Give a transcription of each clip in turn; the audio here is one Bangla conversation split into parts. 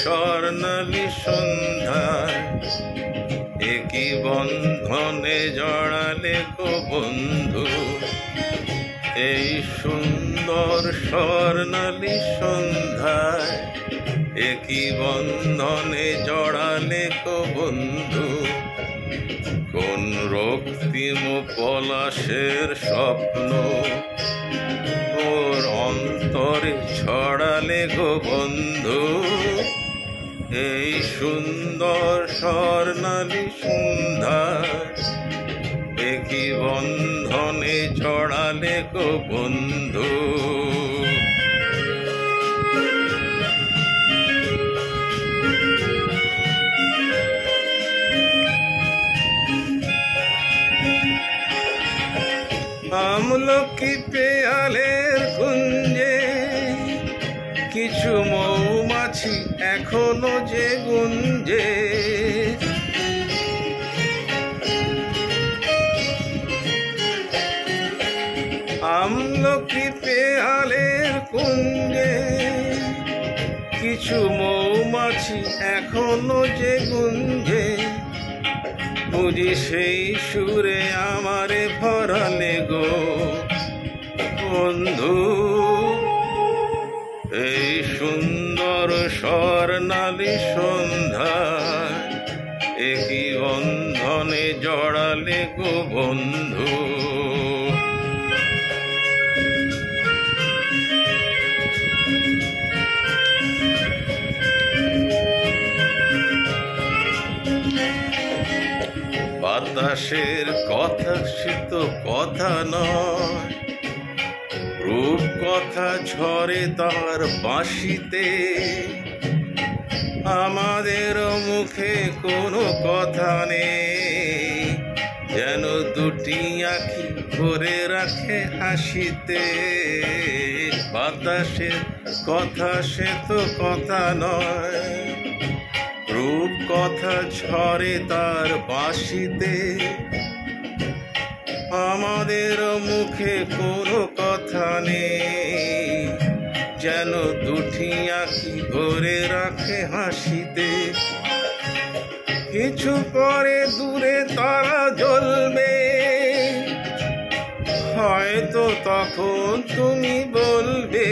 স্বর্ণালী সন্ধ্যায় একই বন্ধনে জড়ালে গো বন্ধু। এই সুন্দর স্বর্ণালী সন্ধ্যায় একই বন্ধনে জড়ালে গো বন্ধু। কোন রক্তিম পলাশের স্বপ্ন ওর অন্তরে ছড়ালে গো বন্ধু। এই সুন্দর স্বর্ণালী সন্ধ্যায় একই বন্ধনে জড়ালে গো বন্ধু। আমলকি পেয়ালের কুঞ্জে কিছু মৌমাছি এখনো যে গুঞ্জে। আমলকি পেয়ালের কুঞ্জে কিছু মৌমাছি এখনো যে গুঞ্জে। বুঝি সেই সুরে আমারে ভরালে গো বন্ধু। এই সুন্দর স্বর্ণালী সন্ধ্যায় একই বন্ধনে জড়ালে গো বন্ধু। বাতাসের কথা সে তো কথা নয়, রূপ কথা ঝরে তার বাঁশিতে। আমাদের মুখে কোনো কথা নেই, যেন দুটি আঁখি ভরে রাখে হাসিতে। বাতাসের কথা সে তো কথা নয়, রূপ কথা ঝরে তার বাঁশিতে। আমাদের মুখে কোনো কথা নেই, যেন দুটি আঁখি ভরে রাখে হাসিতে। কিছু পরে দূরে তারা জ্বলবে, হয়তো তখন তুমি বলবে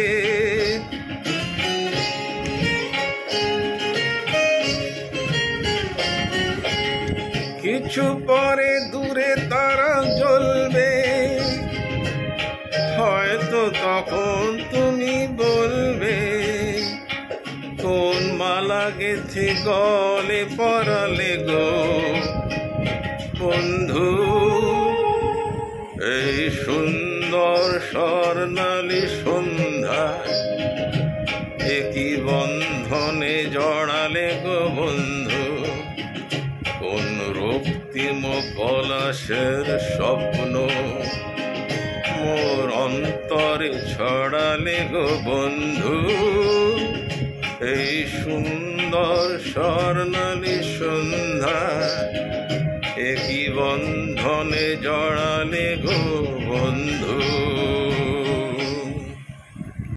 কিছু পরে দূরে তারা জ্বলবে, হয়তো তখন তুমি বলবে কোন মালা গেথে গলে পরালে গো বন্ধু। এই সুন্দর স্বর্ণালী সন্ধ্যায় একই বন্ধনে জড়ালে গো বন্ধু। কোন রক্তিম পলাশের স্বপ্ন মোর অন্তরে ছড়ালে গো বন্ধু। এই সুন্দর স্বর্ণালী সন্ধ্যায় একই বন্ধনে জড়ালে গো বন্ধু।